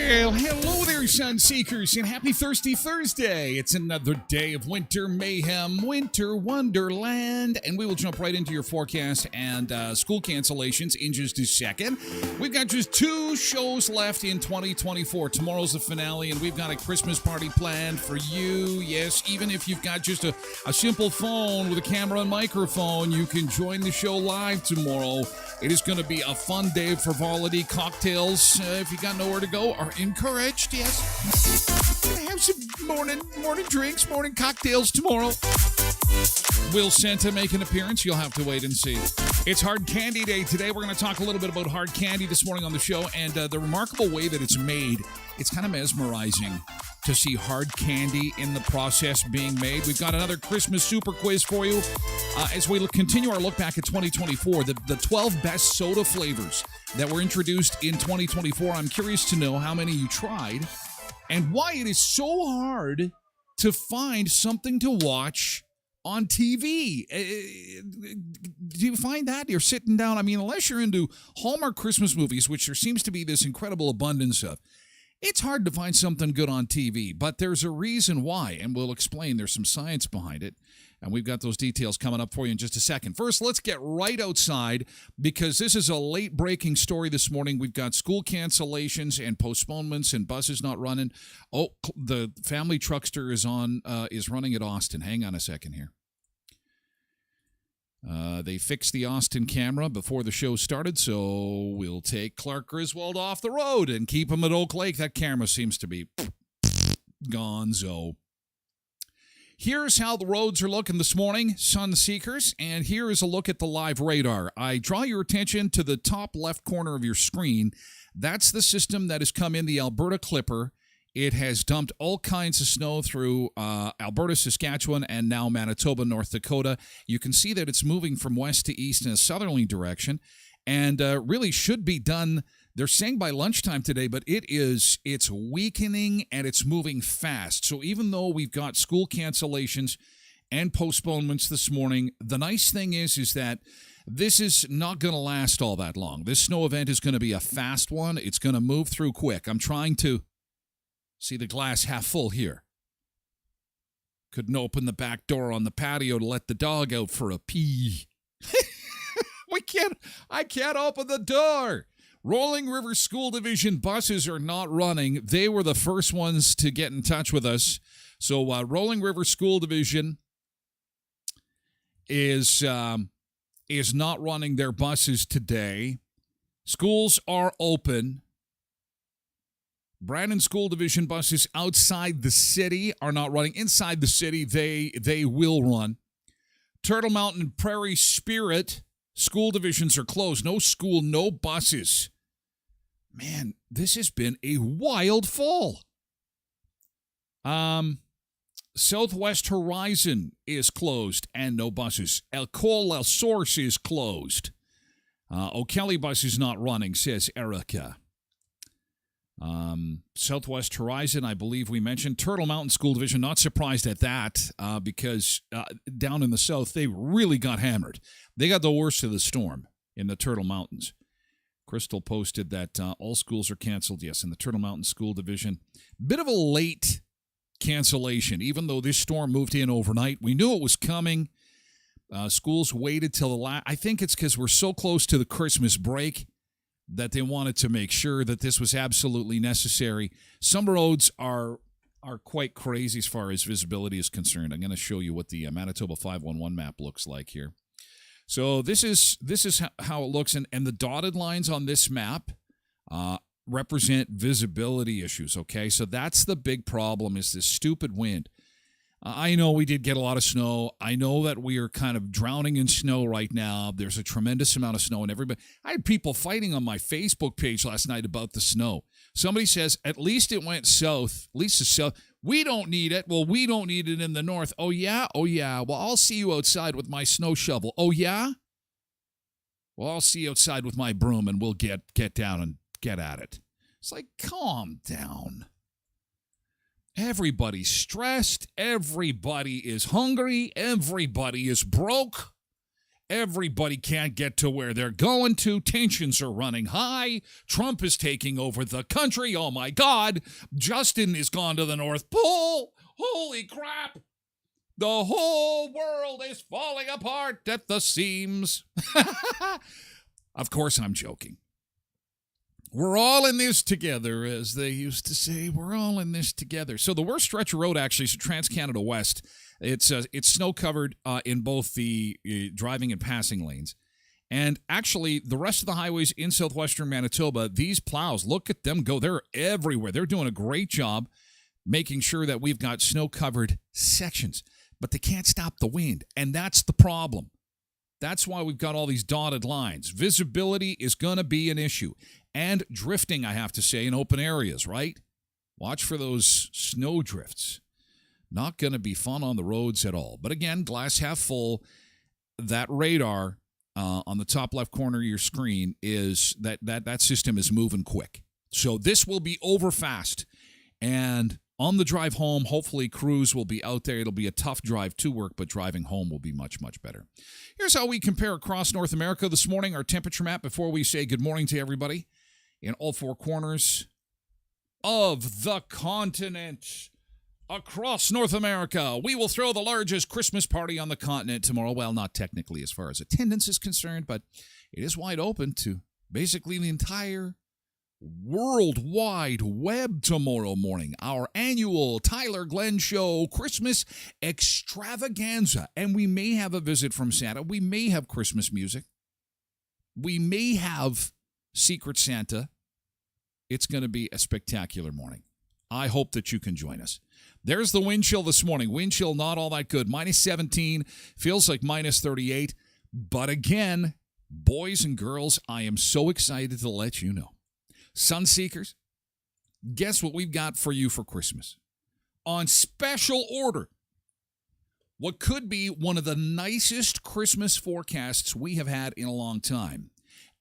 Well, hello there, Sun Seekers, and happy Thirsty Thursday. It's another day of winter mayhem, winter wonderland, and we will jump right into your forecast and school cancellations in just a second. We've got just 2 shows left in 2024. Tomorrow's the finale, and we've got a Christmas party planned for you. Yes, even if you've got just a simple phone with a camera and microphone, you can join the show live tomorrow. It is going to be a fun day of frivolity. Cocktails, if you got nowhere to go, are encouraged, yes. We're going to have some morning drinks, morning cocktails tomorrow. Will Santa make an appearance? You'll have to wait and see. It's Hard Candy Day today. We're going to talk a little bit about hard candy this morning on the show, and the remarkable way that it's made. It's kind of mesmerizing to see hard candy in the process being made. We've got another Christmas super quiz for you. As we continue our look back at 2024, the 12 best soda flavors that were introduced in 2024. I'm curious to know how many you tried and why it is so hard to find something to watch on TV. Do you find that? You're sitting down, I mean, unless you're into Hallmark Christmas movies, which there seems to be this incredible abundance of, it's hard to find something good on TV, but there's a reason why, and we'll explain. There's some science behind it, and we've got those details coming up for you in just a second. First, let's get right outside, because this is a late-breaking story this morning. We've got school cancellations and postponements and buses not running. Oh, the family truckster is running at Austin. Hang on a second here. They fixed the Austin camera before the show started, so we'll take Clark Griswold off the road and keep him at Oak Lake. That camera seems to be gonzo. Here's how the roads are looking this morning, Sun Seekers, and here is a look at the live radar. I draw your attention to the top left corner of your screen. That's the system that has come in, the Alberta Clipper. It has dumped all kinds of snow through Alberta, Saskatchewan, and now Manitoba, North Dakota. You can see that it's moving from west to east in a southerly direction, and really should be done, they're saying by lunchtime today, but it's weakening and it's moving fast. So even though we've got school cancellations and postponements this morning, the nice thing is that this is not going to last all that long. This snow event is going to be a fast one. It's going to move through quick. I'm trying to see the glass half full here. Couldn't open the back door on the patio to let the dog out for a pee. I can't open the door. Rolling River School Division buses are not running. They were the first ones to get in touch with us. So Rolling River School Division is not running their buses today. Schools are open. Brandon School Division buses outside the city are not running. Inside the city, they will run. Turtle Mountain and Prairie Spirit school divisions are closed. No school, no buses. Man, this has been a wild fall. Southwest Horizon is closed and no buses. El Cole Source is closed. O'Kelly bus is not running, says Erica. Southwest Horizon, I believe we mentioned. Turtle Mountain School Division, not surprised at that because down in the south, they really got hammered. They got the worst of the storm in the Turtle Mountains. Crystal posted that all schools are canceled, yes, in the Turtle Mountain School Division. Bit of a late cancellation, even though this storm moved in overnight. We knew it was coming. Schools waited till the last. I think it's because we're so close to the Christmas break that they wanted to make sure that this was absolutely necessary. Some roads are quite crazy as far as visibility is concerned. I'm going to show you what the Manitoba 511 map looks like here. So this is how it looks, and the dotted lines on this map represent visibility issues, okay? So that's the big problem, is this stupid wind. I know we did get a lot of snow. I know that we are kind of drowning in snow right now. There's a tremendous amount of snow, and everybody. I had people fighting on my Facebook page last night about the snow. Somebody says, at least it went south. At least it's south. We don't need it. Well, we don't need it in the north. Oh, yeah? Oh, yeah. Well, I'll see you outside with my snow shovel. Oh, yeah? Well, I'll see you outside with my broom, and we'll get down and get at it. It's like, calm down. Everybody's stressed. Everybody is hungry. Everybody is broke. Everybody can't get to where they're going to. Tensions are running high. Trump is taking over the country. Oh, my God. Justin has gone to the North Pole. Holy crap. The whole world is falling apart at the seams. Of course, I'm joking. We're all in this together, as they used to say. We're all in this together. So the worst stretch of road, actually, is Trans-Canada West. It's snow-covered in both the driving and passing lanes. And actually, the rest of the highways in southwestern Manitoba, these plows, look at them go. They're everywhere. They're doing a great job making sure that we've got snow-covered sections. But they can't stop the wind, and that's the problem. That's why we've got all these dotted lines. Visibility is going to be an issue. And drifting, I have to say, in open areas, right? Watch for those snow drifts. Not going to be fun on the roads at all. But again, glass half full. That radar on the top left corner of your screen is that system is moving quick. So this will be over fast. And on the drive home, hopefully crews will be out there. It'll be a tough drive to work, but driving home will be much, much better. Here's how we compare across North America this morning. Our temperature map before we say good morning to everybody in all four corners of the continent. Across North America, we will throw the largest Christmas party on the continent tomorrow. Well, not technically as far as attendance is concerned, but it is wide open to basically the entire World Wide Web tomorrow morning. Our annual Tyler Glen Show Christmas extravaganza. And we may have a visit from Santa. We may have Christmas music. We may have Secret Santa. It's going to be a spectacular morning. I hope that you can join us. There's the wind chill this morning. Wind chill not all that good. Minus 17. Feels like minus 38. But again, boys and girls, I am so excited to let you know. Sunseekers, guess what we've got for you for Christmas? On special order, what could be one of the nicest Christmas forecasts we have had in a long time.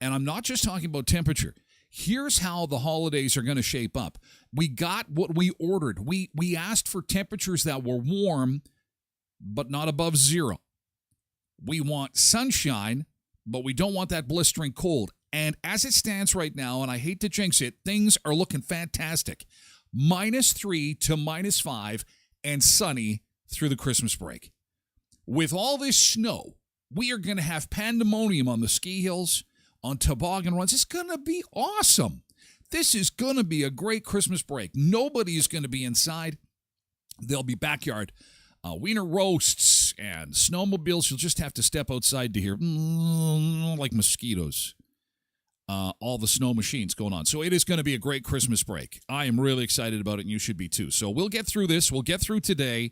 And I'm not just talking about temperature. Here's how the holidays are going to shape up. We got what we ordered. We asked for temperatures that were warm, but not above zero. We want sunshine, but we don't want that blistering cold. And as it stands right now, and I hate to jinx it, things are looking fantastic. -3 to -5 and sunny through the Christmas break. With all this snow, we are going to have pandemonium on the ski hills, on toboggan runs. It's going to be awesome. This is going to be a great Christmas break. Nobody is going to be inside. There'll be backyard wiener roasts and snowmobiles. You'll just have to step outside to hear like mosquitoes. All the snow machines going on. So it is going to be a great Christmas break. I am really excited about it, and you should be too. So we'll get through this. We'll get through today,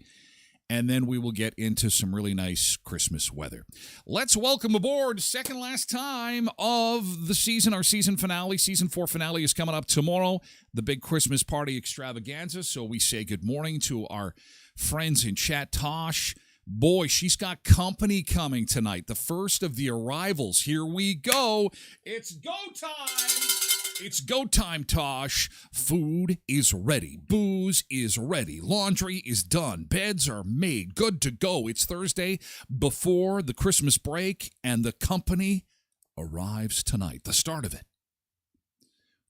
and then we will get into some really nice Christmas weather. Let's welcome aboard, second last time of the season, our season finale. Season 4 finale is coming up tomorrow, the big Christmas party extravaganza. So we say good morning to our friends in chat. Tosh, boy, she's got company coming tonight. The first of the arrivals. Here we go. It's go time. It's go time, Tosh. Food is ready. Booze is ready. Laundry is done. Beds are made. Good to go. It's Thursday before the Christmas break, and the company arrives tonight. The start of it.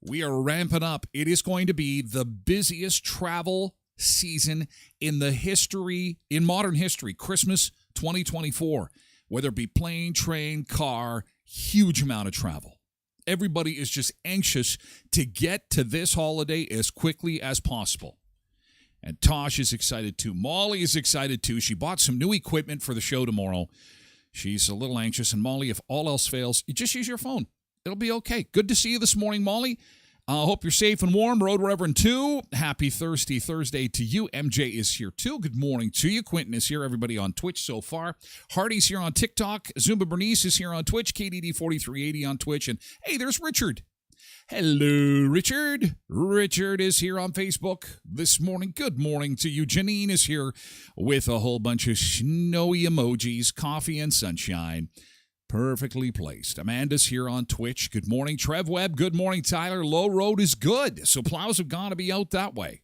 We are ramping up. It is going to be the busiest travel season in modern history. Christmas 2024. Whether it be plane, train, car, huge amount of travel. Everybody is just anxious to get to this holiday as quickly as possible. And Tosh is excited too. Molly is excited too. She bought some new equipment for the show tomorrow. She's a little anxious. And Molly, if all else fails, you just use your phone. It'll be okay. Good to see you this morning, Molly. Hope you're safe and warm. Road Reverend 2, happy Thirsty Thursday to you. MJ is here too. Good morning to you. Quentin is here. Everybody on Twitch so far. Hardy's here on TikTok. Zumba Bernice is here on Twitch. KDD4380 on Twitch. And hey, there's Richard. Hello, Richard. Richard is here on Facebook this morning. Good morning to you. Janine is here with a whole bunch of snowy emojis, coffee and sunshine. Perfectly placed. Amanda's here on Twitch. Good morning, Trev Webb. Good morning, Tyler. Low road is good, so plows have got to be out that way.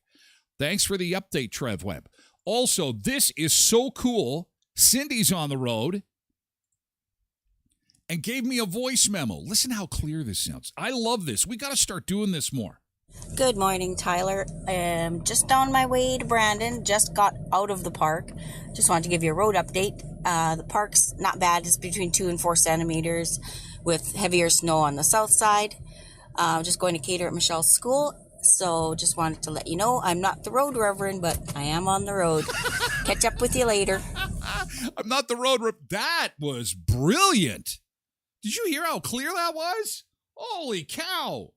Thanks for the update, Trev Webb. Also, this is so cool. Cindy's on the road and gave me a voice memo. Listen how clear this sounds. I love this. We got to start doing this more. Good morning, Tyler. Just on my way to Brandon. Just got out of the park. Just wanted to give you a road update. The park's not bad. It's between 2 and 4 centimeters with heavier snow on the south side. Just going to cater at Michelle's school. So just wanted to let you know I'm not the road reverend, but I am on the road. Catch up with you later. I'm not the road reverend. That was brilliant. Did you hear how clear that was? Holy cow.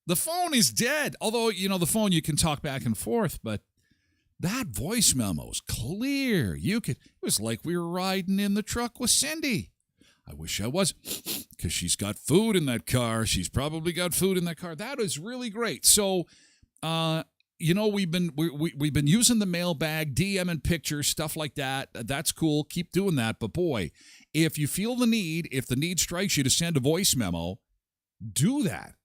The phone is dead. Although, the phone, you can talk back and forth, but that voice memo's clear. It was like we were riding in the truck with Cindy. I wish I was, because she's got food in that car. She's probably got food in that car. That is really great. So, we've been using the mailbag, DMing pictures, stuff like that. That's cool. Keep doing that. But boy, if you feel the need, if the need strikes you to send a voice memo, do that.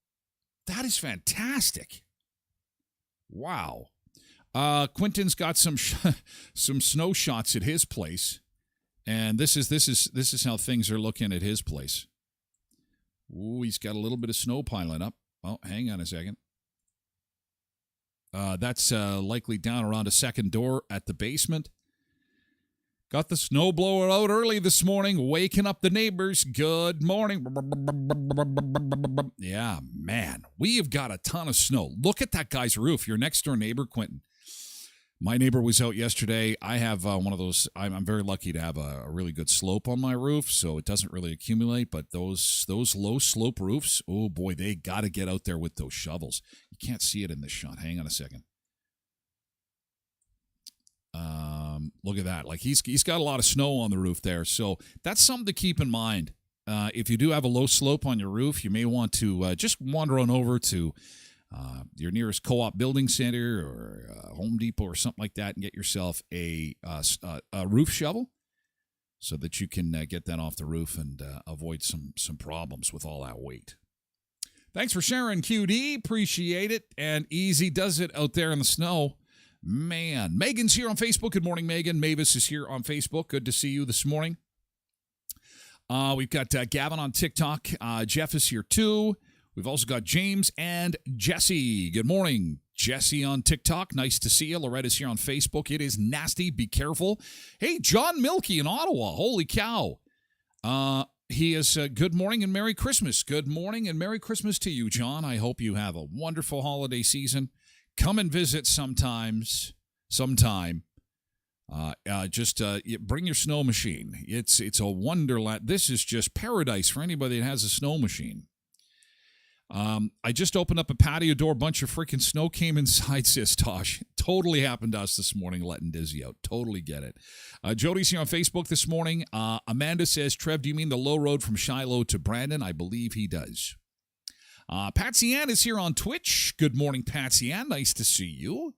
That is fantastic. Wow. Quentin's got some snow shots at his place, and this is how things are looking at his place. Ooh, he's got a little bit of snow piling up. Oh, hang on a second. That's likely down around a second door at the basement. Got the snowblower out early this morning, waking up the neighbors. Good morning. Yeah, man, we have got a ton of snow. Look at that guy's roof. Your next door neighbor, Quentin. My neighbor was out yesterday. I have one of those. I'm very lucky to have a really good slope on my roof, so it doesn't really accumulate. But those low slope roofs, oh boy, they got to get out there with those shovels. You can't see it in this shot. Hang on a second. Look at that. Like he's got a lot of snow on the roof there. So that's something to keep in mind. If you do have a low slope on your roof, you may want to just wander on over to your nearest co-op building center or Home Depot or something like that and get yourself a roof shovel so that you can get that off the roof and avoid some problems with all that weight. Thanks for sharing, QD. Appreciate it. And easy does it out there in the snow. Man, Megan's here on Facebook. Good morning, Megan. Mavis is here on Facebook. Good to see you this morning. We've got Gavin on TikTok. Jeff is here too. We've also got James and Jesse. Good morning, Jesse on TikTok. Nice to see you. Loretta's here on Facebook. It is nasty. Be careful. Hey, John Milky in Ottawa. Holy cow. He is good morning and Merry Christmas. Good morning and Merry Christmas to you, John. I hope you have a wonderful holiday season. Come and visit sometime. Just bring your snow machine. It's a wonderland. This is just paradise for anybody that has a snow machine. I just opened up a patio door. Bunch of freaking snow came inside, says Tosh. Totally happened to us this morning, letting Dizzy out. Totally get it. Jody's here on Facebook this morning. Amanda says, Trev, do you mean the low road from Shiloh to Brandon? I believe he does. Patsy Ann is here on Twitch. Good morning, Patsy Ann. Nice to see you.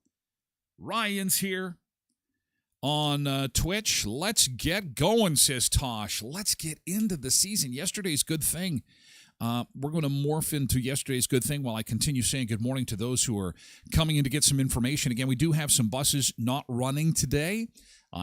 Ryan's here on Twitch. Let's get going, says Tosh. Let's get into the season. Yesterday's good thing. We're going to morph into yesterday's good thing while I continue saying good morning to those who are coming in to get some information. Again, we do have some buses not running today.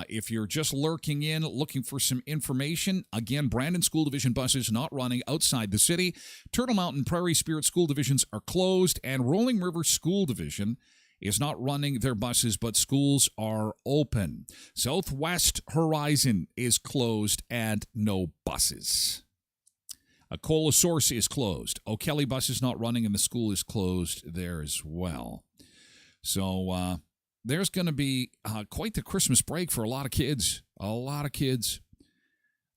If you're just lurking in, looking for some information, again, Brandon School Division buses not running outside the city. Turtle Mountain Prairie Spirit School Divisions are closed, and Rolling River School Division is not running their buses, but schools are open. Southwest Horizon is closed and no buses. Cola Source is closed. O'Kelly bus is not running, and the school is closed there as well. So there's going to be quite the Christmas break for a lot of kids. A lot of kids.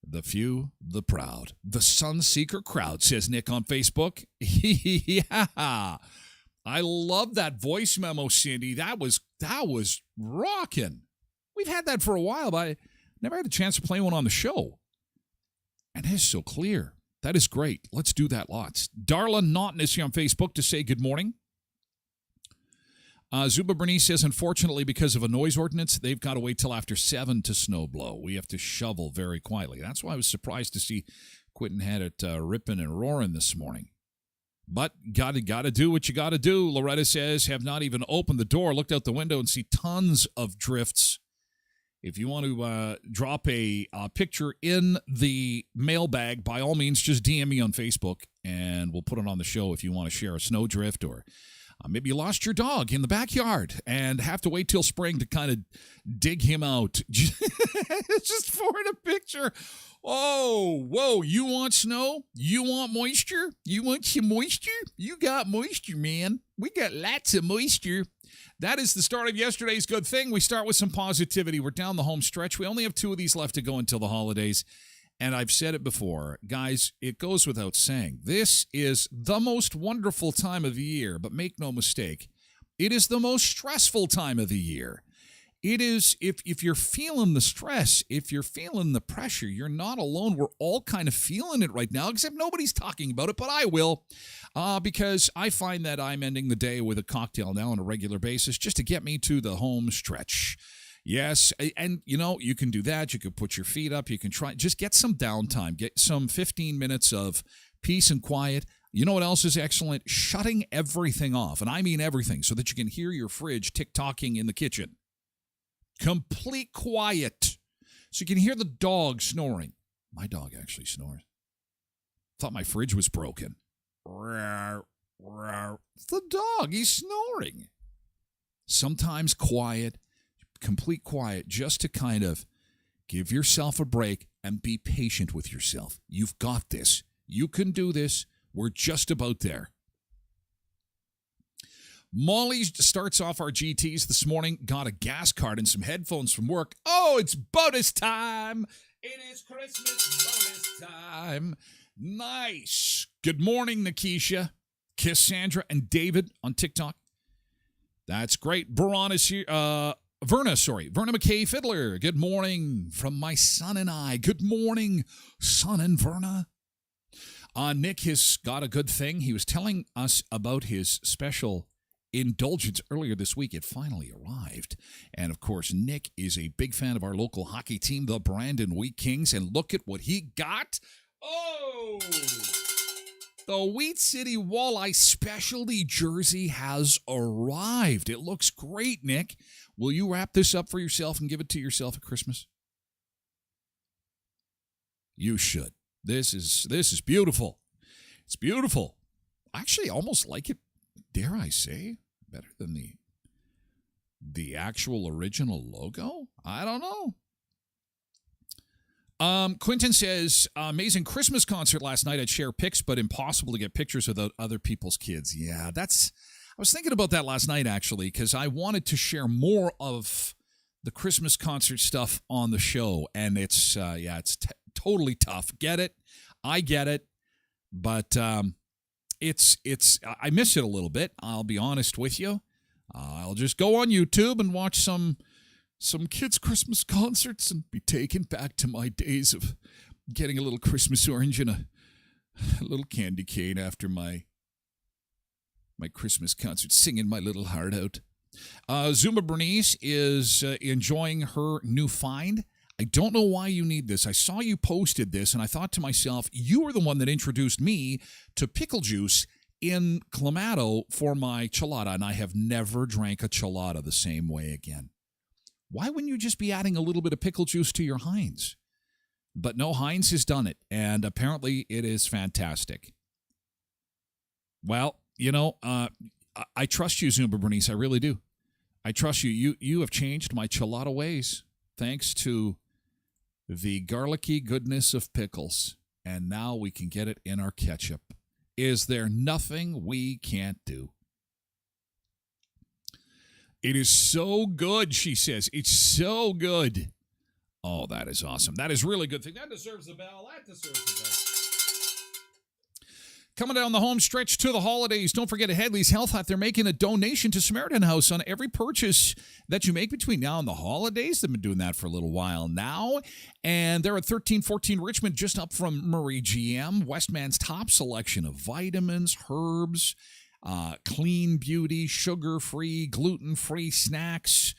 The few, the proud. The Sunseeker crowd, says Nick on Facebook. Yeah. I love that voice memo, Cindy. That was rocking. We've had that for a while, but I never had a chance to play one on the show. And it's so clear. That is great. Let's do that lots. Darla Naughton is here on Facebook to say good morning. Zuba Bernice says, unfortunately, because of a noise ordinance, they've got to wait till after 7 to snow blow. We have to shovel very quietly. That's why I was surprised to see Quentin had it ripping and roaring this morning. But gotta do what you gotta do. Loretta says, have not even opened the door, looked out the window and see tons of drifts. If you want to drop a picture in the mailbag, by all means, just DM me on Facebook, and we'll put it on the show if you want to share a snowdrift, or maybe you lost your dog in the backyard and have to wait till spring to kind of dig him out. Just forward a picture. Oh, whoa, you want snow? You want moisture? You want some moisture? You got moisture, man. We got lots of moisture. That is the start of yesterday's good thing. We start with some positivity. We're down the home stretch. We only have 2 of these left to go until the holidays. And I've said it before, guys, it goes without saying. This is the most wonderful time of the year, but make no mistake, it is the most stressful time of the year. It is, if you're feeling the stress, if you're feeling the pressure, you're not alone. We're all kind of feeling it right now, except nobody's talking about it, but I will, because I find that I'm ending the day with a cocktail now on a regular basis just to get me to the home stretch. Yes, and you can do that. You can put your feet up. You can just get some downtime. Get some 15 minutes of peace and quiet. You know what else is excellent? Shutting everything off, and I mean everything, so that you can hear your fridge tick-tocking in the kitchen. Complete quiet. So you can hear the dog snoring. My dog actually snores. Thought my fridge was broken. It's the dog. He's snoring. Sometimes quiet, complete quiet, just to kind of give yourself a break and be patient with yourself. You've got this. You can do this. We're just about there. Molly starts off our GTs this morning. Got a gas card and some headphones from work. Oh, it's bonus time. It is Christmas bonus time. Nice. Good morning, Nikisha, Cassandra, and David on TikTok. That's great. Verna McKay Fiddler. Good morning from my son and I. Good morning, son and Verna. Nick has got a good thing. He was telling us about his special indulgence earlier this week. It finally arrived. And of course, Nick is a big fan of our local hockey team, the Brandon Wheat Kings. And look at what he got. Oh! The Wheat City Walleye Specialty jersey has arrived. It looks great, Nick. Will you wrap this up for yourself and give it to yourself at Christmas? You should. This is beautiful. It's beautiful. I actually almost like it, dare I say, better than the actual original logo. I don't know. Quentin says, amazing Christmas concert last night. I'd share pics, but impossible to get pictures without other people's kids. Yeah, I was thinking about that last night, actually, because I wanted to share more of the Christmas concert stuff on the show. And it's totally tough. Get it? I get it. But I miss it a little bit. I'll be honest with you. I'll just go on YouTube and watch some kids' Christmas concerts and be taken back to my days of getting a little Christmas orange and a little candy cane after my Christmas concert, singing my little heart out. Zuma Bernice is enjoying her new find. I don't know why you need this. I saw you posted this, and I thought to myself, you were the one that introduced me to pickle juice in Clamato for my chelada, and I have never drank a chelada the same way again. Why wouldn't you just be adding a little bit of pickle juice to your Heinz? But no, Heinz has done it, and apparently it is fantastic. Well, I trust you, Zumba Bernice. I really do. I trust you. You have changed my chelada ways thanks to the garlicky goodness of pickles, and now we can get it in our ketchup. Is there nothing we can't do? It is so good, she says. It's so good. Oh, that is awesome. That is really good thing. That deserves a bell. That deserves a bell. Coming down the home stretch to the holidays, don't forget at Headley's Health Hut, they're making a donation to Samaritan House on every purchase that you make between now and the holidays. They've been doing that for a little while now. And they're at 1314 Richmond, just up from Murray GM. Westman's top selection of vitamins, herbs, clean beauty, sugar-free, gluten-free snacks.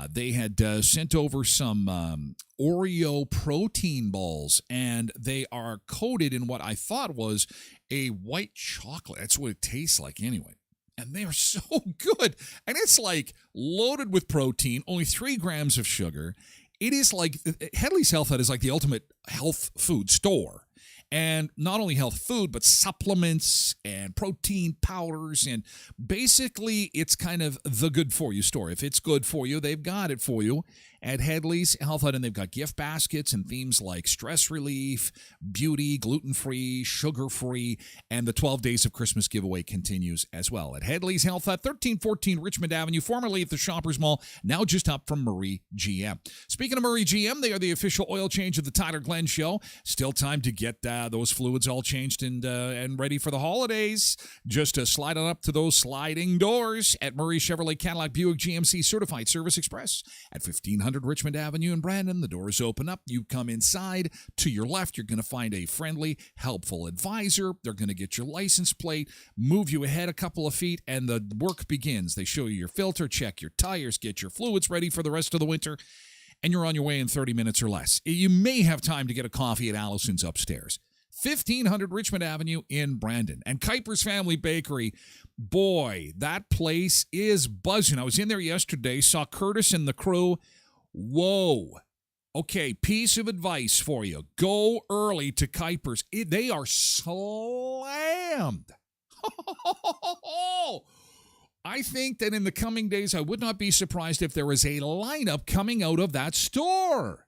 They had sent over some Oreo protein balls, and they are coated in what I thought was a white chocolate. That's what it tastes like anyway. And they are so good. And it's like loaded with protein, only 3 grams of sugar. It is like, Headley's Health Hut is like the ultimate health food store. And not only health food, but supplements and protein powders. And basically, it's kind of the good for you store. If it's good for you, they've got it for you at Headley's Health Hut. And they've got gift baskets and themes like stress relief, beauty, gluten-free, sugar-free. And the 12 Days of Christmas giveaway continues as well at Headley's Health Hut, 1314 Richmond Avenue, formerly at the Shoppers Mall, now just up from Murray GM. Speaking of Murray GM, they are the official oil change of the Tyler Glen Show. Still time to get those fluids all changed and ready for the holidays. Just slide on up to those sliding doors at Murray Chevrolet Cadillac Buick GMC Certified Service Express at 1500 Richmond Avenue in Brandon. The doors open up. You come inside. To your left, you're going to find a friendly, helpful advisor. They're going to get your license plate, move you ahead a couple of feet, and the work begins. They show you your filter, check your tires, get your fluids ready for the rest of the winter, and you're on your way in 30 minutes or less. You may have time to get a coffee at Allison's upstairs. 1500 Richmond Avenue in Brandon. And Kuiper's Family Bakery, boy, that place is buzzing. I was in there yesterday, saw Curtis and the crew. Whoa. Okay, piece of advice for you. Go early to Kuiper's. They are slammed. I think that in the coming days, I would not be surprised if there is a lineup coming out of that store.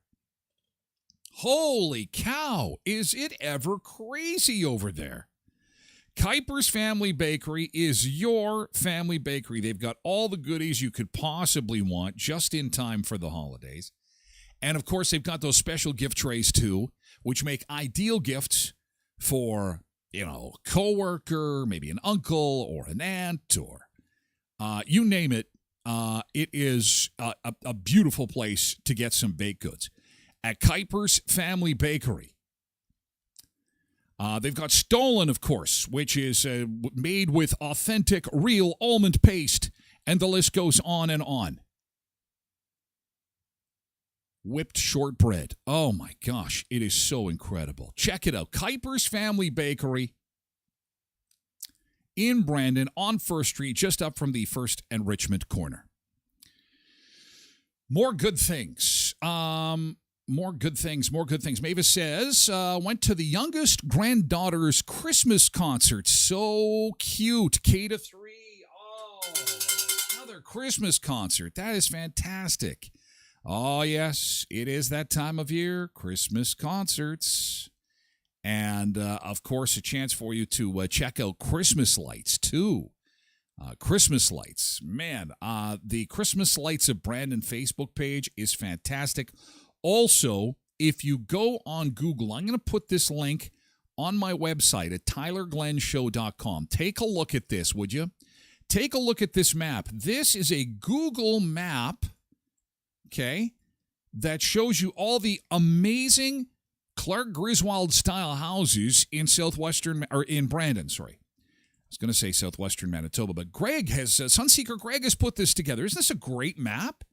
Holy cow, is it ever crazy over there? Kuiper's Family Bakery is your family bakery. They've got all the goodies you could possibly want just in time for the holidays. And, of course, they've got those special gift trays, too, which make ideal gifts for, a coworker, maybe an uncle or an aunt or you name it. It is a beautiful place to get some baked goods. At Kuiper's Family Bakery. They've got Stolen, of course, which is made with authentic, real almond paste, and the list goes on and on. Whipped shortbread. Oh, my gosh. It is so incredible. Check it out. Kuiper's Family Bakery in Brandon on 1st Street, just up from the 1st and Richmond corner. More good things. More good things. Mavis says, went to the youngest granddaughter's Christmas concert. So cute. K to 3. Oh, another Christmas concert. That is fantastic. Oh, yes, it is that time of year, Christmas concerts. And, of course, a chance for you to check out Christmas lights, too. Christmas lights. Man, the Christmas Lights of Brandon Facebook page is fantastic. Also, if you go on Google, I'm going to put this link on my website at tylerglenshow.com. Take a look at this, would you? Take a look at this map. This is a Google map, okay, that shows you all the amazing Clark Griswold-style houses in Brandon, sorry. I was going to say southwestern Manitoba, but Sunseeker Greg has put this together. Isn't this a great map?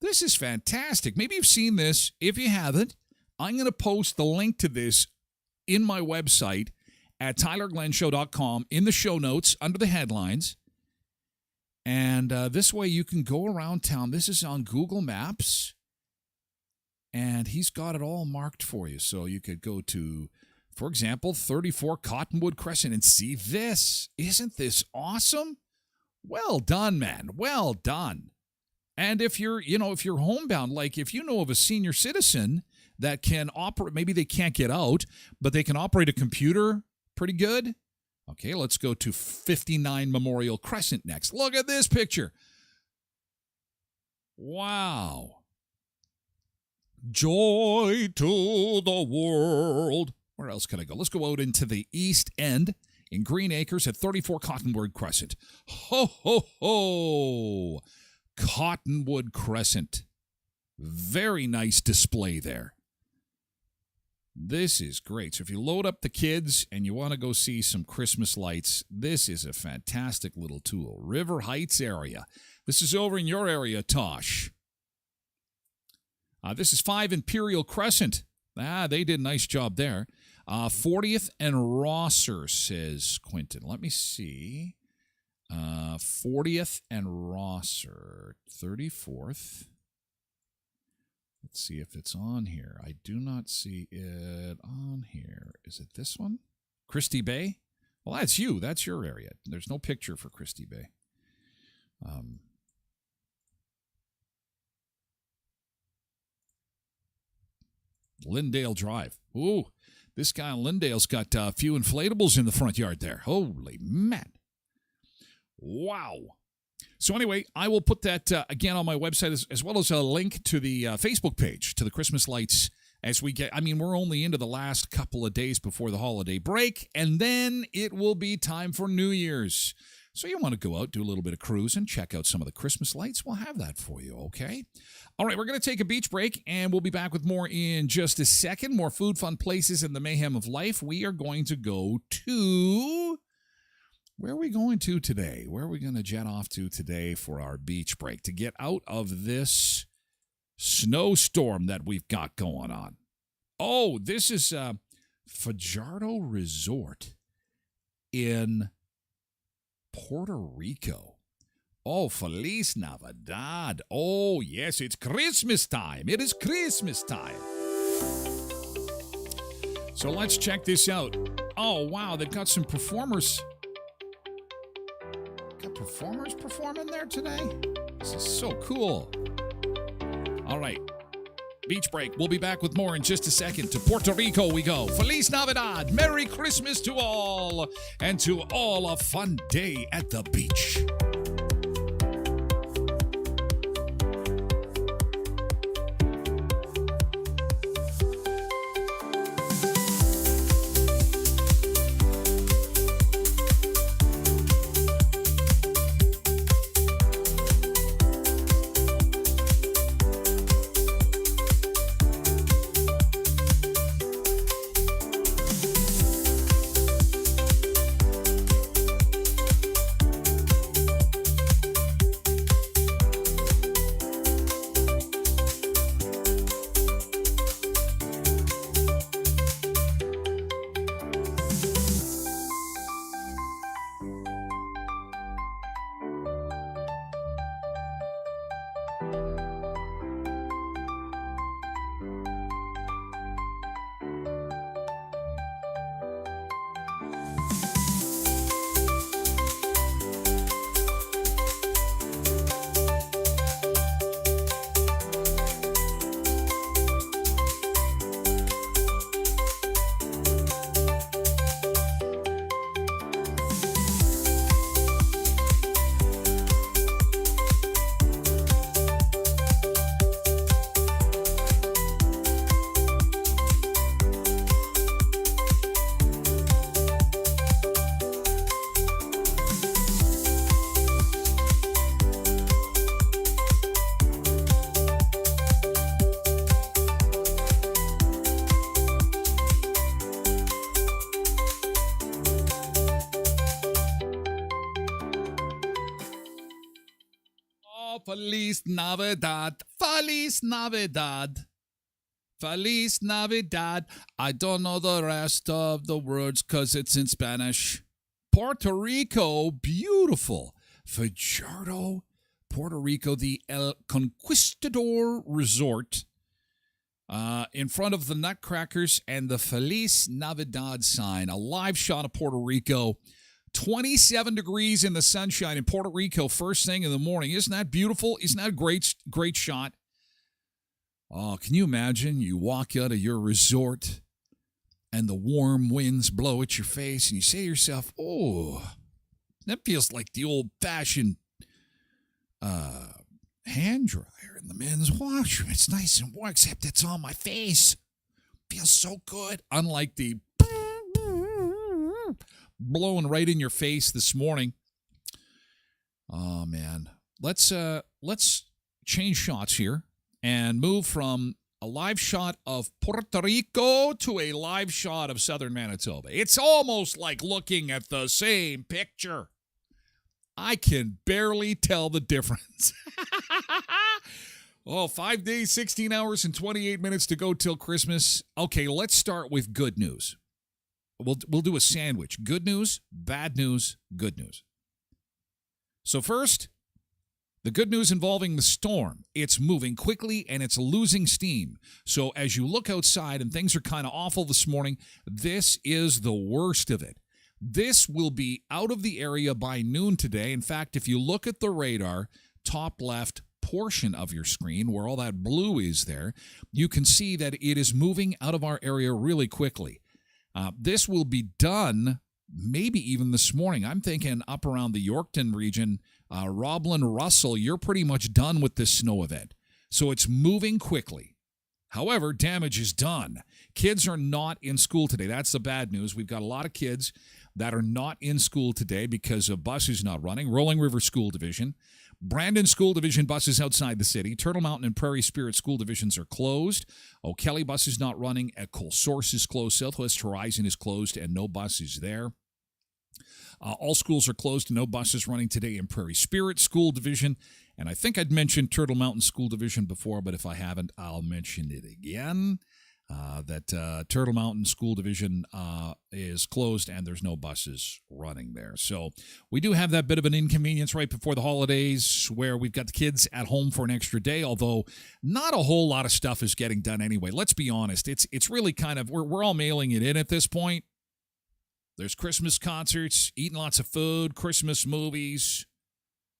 This is fantastic. Maybe you've seen this. If you haven't, I'm going to post the link to this in my website at tylerglenshow.com in the show notes under the headlines. And this way you can go around town. This is on Google Maps, and he's got it all marked for you. So you could go to, for example, 34 Cottonwood Crescent and see this. Isn't this awesome? Well done, man. Well done. And if you're homebound, like if you know of a senior citizen that can operate, maybe they can't get out, but they can operate a computer pretty good. Okay, let's go to 59 Memorial Crescent next. Look at this picture. Wow. Joy to the world. Where else can I go? Let's go out into the East End in Green Acres at 34 Cottonwood Crescent. Ho, ho, ho. Cottonwood Crescent. Very nice display there. This is great. So if you load up the kids and you want to go see some Christmas lights, this is a fantastic little tool. River Heights area. This is over in your area, Tosh. This is 5 Imperial Crescent. They did a nice job there. 40th and Rosser, says Quentin. Let me see. 40th and Rosser. 34th. Let's see if it's on here. I do not see it on here. Is it this one? Christie Bay? Well, that's you. That's your area. There's no picture for Christie Bay. Lyndale Drive. Ooh, this guy on Lyndale's got a few inflatables in the front yard there. Holy man. Wow. So anyway, I will put that again on my website as well as a link to the Facebook page, to the Christmas lights as we get. I mean, we're only into the last couple of days before the holiday break, and then it will be time for New Year's. So you want to go out, do a little bit of cruising, check out some of the Christmas lights. We'll have that for you, okay? All right, we're going to take a beach break, and we'll be back with more in just a second. More food, fun places, and the mayhem of life. We are going to go to... Where are we going to today? Where are we going to jet off to today for our beach break to get out of this snowstorm that we've got going on? Oh, this is Fajardo Resort in Puerto Rico. Oh, Feliz Navidad. Oh, yes, it's Christmas time. It is Christmas time. So let's check this out. Oh, wow, they've got some performers. Performers performing there today? This is so cool. All right. Beach break. We'll be back with more in just a second. To Puerto Rico we go. Feliz Navidad. Merry Christmas to all. And to all a fun day at the beach. Oh, Feliz Navidad. Feliz Navidad. Feliz Navidad. I don't know the rest of the words because it's in Spanish. Puerto Rico, beautiful. Fajardo, Puerto Rico, the El Conquistador Resort. In front of the Nutcrackers and the Feliz Navidad sign. A live shot of Puerto Rico. 27 degrees in the sunshine in Puerto Rico first thing in the morning. Isn't that beautiful? Isn't that a great shot? Oh, can you imagine? You walk out of your resort and the warm winds blow at your face and you say to yourself, oh, that feels like the old-fashioned hand dryer in the men's washroom. It's nice and warm, except it's on my face. Feels so good. Unlike the blowing right in your face this morning. Oh, man. Let's change shots here and move from a live shot of Puerto Rico to a live shot of southern Manitoba. It's almost like looking at the same picture. I can barely tell the difference. 5 days, 16 hours, and 28 minutes to go till Christmas. Okay, let's start with good news. We'll do a sandwich. Good news, bad news, good news. So first, the good news involving the storm. It's moving quickly and it's losing steam. So as you look outside and things are kind of awful this morning, this is the worst of it. This will be out of the area by noon today. In fact, if you look at the radar, top left portion of your screen where all that blue is there, you can see that it is moving out of our area really quickly. This will be done maybe even this morning. I'm thinking up around the Yorkton region, Roblin, Russell, you're pretty much done with this snow event. So it's moving quickly. However, damage is done. Kids are not in school today. That's the bad news. We've got a lot of kids that are not in school today because of buses not running. Rolling River School Division. Brandon School Division buses outside the city. Turtle Mountain and Prairie Spirit School Divisions are closed. O'Kelly bus is not running. Ecole Source is closed. Southwest Horizon is closed and no buses there. All schools are closed and no buses running today in Prairie Spirit School Division. And I think I'd mentioned Turtle Mountain School Division before, but if I haven't, I'll mention it again. That Turtle Mountain School Division is closed and there's no buses running there. So we do have that bit of an inconvenience right before the holidays where we've got the kids at home for an extra day, although not a whole lot of stuff is getting done anyway. Let's be honest. It's really kind of, we're all mailing it in at this point. There's Christmas concerts, eating lots of food, Christmas movies,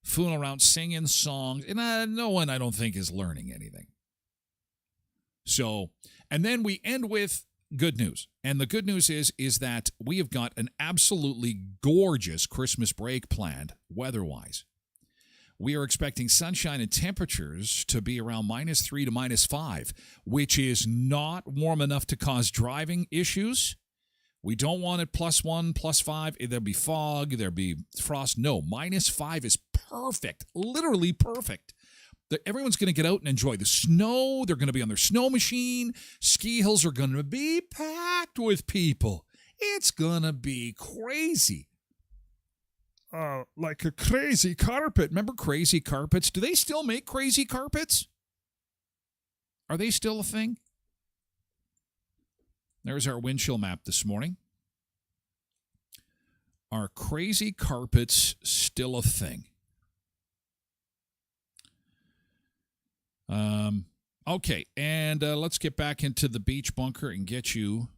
fooling around singing songs, and no one I don't think is learning anything. So, and then we end with good news. And the good news is that we have got an absolutely gorgeous Christmas break planned weather-wise. We are expecting sunshine and temperatures to be around -3 to -5, which is not warm enough to cause driving issues. We don't want it +1, +5. There'll be fog, there'll be frost. No, -5 is perfect, literally perfect. Everyone's going to get out and enjoy the snow. They're going to be on their snow machine. Ski hills are going to be packed with people. It's going to be crazy. Like a crazy carpet. Remember crazy carpets? Do they still make crazy carpets? Are they still a thing? There's our wind chill map this morning. Are crazy carpets still a thing? Okay, and let's get back into the beach bunker and get you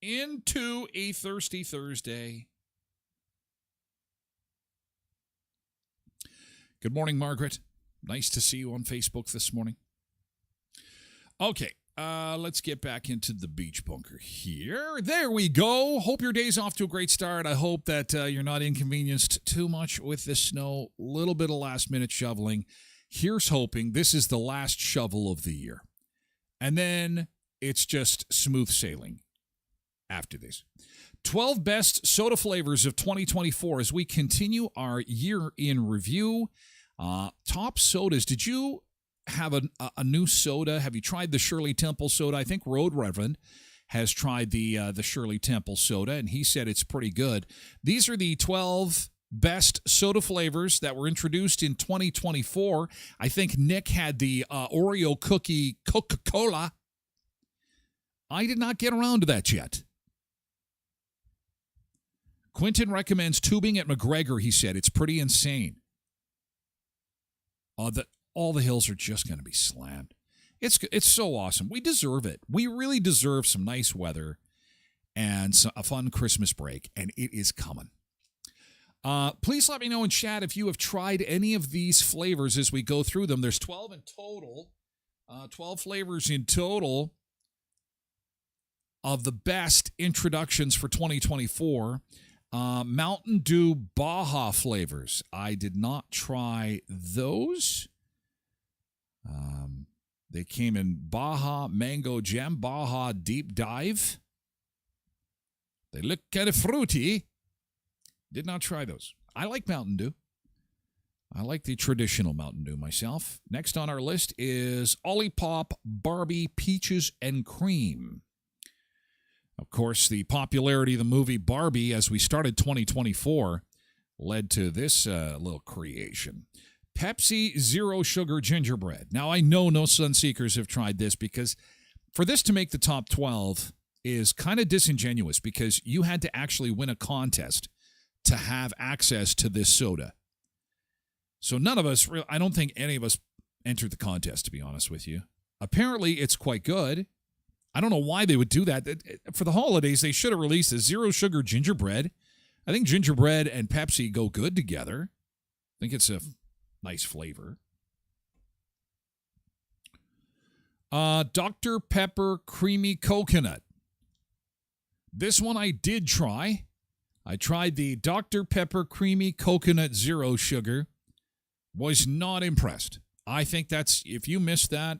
into a Thirsty Thursday. Good morning, Margaret. Nice to see you on Facebook this morning. Okay, let's get back into the beach bunker here. There we go. Hope your day's off to a great start. I hope that you're not inconvenienced too much with the snow. A little bit of last-minute shoveling. Here's hoping this is the last shovel of the year. And then it's just smooth sailing after this. 12 best soda flavors of 2024 as we continue our year in review. Top sodas. Did you have a new soda? Have you tried the Shirley Temple soda? I think Road Reverend has tried the Shirley Temple soda, and he said it's pretty good. These are the 12 best soda flavors that were introduced in 2024. I think Nick had the Oreo cookie Coca-Cola. I did not get around to that yet. Quentin recommends tubing at McGregor, he said. It's pretty insane. All the hills are just going to be slammed. It's so awesome. We deserve it. We really deserve some nice weather and a fun Christmas break, and it is coming. Please let me know in chat if you have tried any of these flavors as we go through them. There's 12 in total, 12 flavors in total of the best introductions for 2024. Mountain Dew Baja flavors. I did not try those. They came in Baja Mango Gem, Baja Deep Dive. They look kind of fruity. Did not try those. I like Mountain Dew. I like the traditional Mountain Dew myself. Next on our list is Olipop Barbie Peaches and Cream. Of course, the popularity of the movie Barbie as we started 2024 led to this little creation. Pepsi Zero Sugar Gingerbread. Now, I know no Sunseekers have tried this because for this to make the top 12 is kind of disingenuous because you had to actually win a contest to have access to this soda. So none of us, I don't think any of us entered the contest, to be honest with you. Apparently, it's quite good. I don't know why they would do that. For the holidays, they should have released a Zero Sugar Gingerbread. I think gingerbread and Pepsi go good together. I think it's a nice flavor. Dr. Pepper Creamy Coconut. This one I did try. I tried the Dr. Pepper Creamy Coconut Zero Sugar. Was not impressed. I think that's, if you missed that,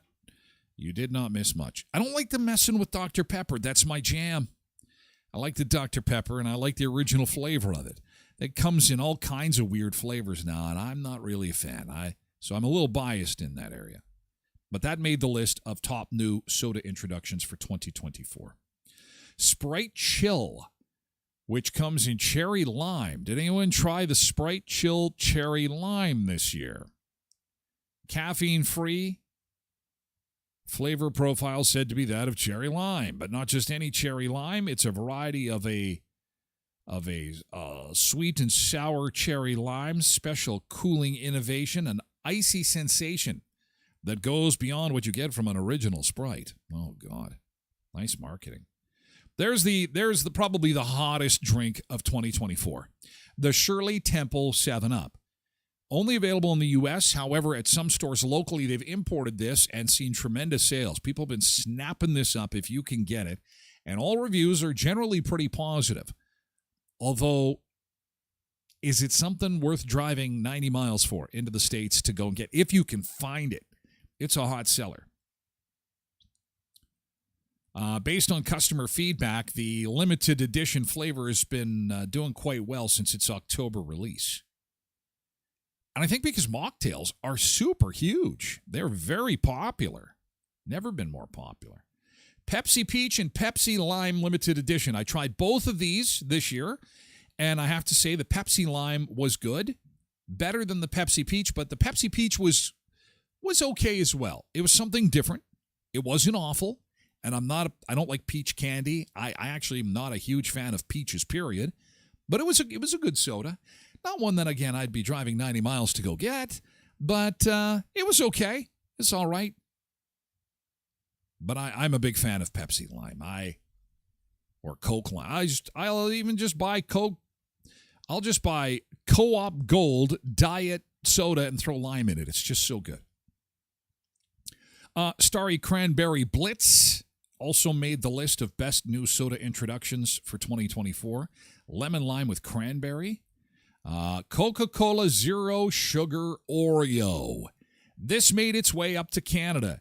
you did not miss much. I don't like the messing with Dr. Pepper. That's my jam. I like the Dr. Pepper, and I like the original flavor of it. It comes in all kinds of weird flavors now, and I'm not really a fan. So I'm a little biased in that area. But that made the list of top new soda introductions for 2024. Sprite Chill, which comes in cherry lime. Did anyone try the Sprite Chill cherry lime this year? Caffeine-free. Flavor profile said to be that of cherry lime, but not just any cherry lime. It's a variety of a sweet and sour cherry lime, special cooling innovation, an icy sensation that goes beyond what you get from an original Sprite. Oh, God. Nice marketing. There's probably the hottest drink of 2024. The Shirley Temple 7-Up. Only available in the U.S. However, at some stores locally, they've imported this and seen tremendous sales. People have been snapping this up if you can get it. And all reviews are generally pretty positive. Although, is it something worth driving 90 miles for into the States to go and get? If you can find it, it's a hot seller. Based on customer feedback, the limited edition flavor has been doing quite well since its October release. And I think because mocktails are super huge. They're very popular. Never been more popular. Pepsi Peach and Pepsi Lime limited edition. I tried both of these this year, and I have to say the Pepsi Lime was good. Better than the Pepsi Peach, but the Pepsi Peach was okay as well. It was something different. It wasn't awful. And I don't like peach candy. I actually am not a huge fan of peaches, period. But it was a good soda. Not one that, again, I'd be driving 90 miles to go get, but it was okay. It's all right. But I'm a big fan of Pepsi Lime. Or Coke Lime. I'll even just buy Coke. I'll just buy Co-op Gold Diet Soda and throw lime in it. It's just so good. Starry Cranberry Blitz also made the list of best new soda introductions for 2024. Lemon Lime with Cranberry. Coca-Cola Zero Sugar Oreo. This made its way up to Canada,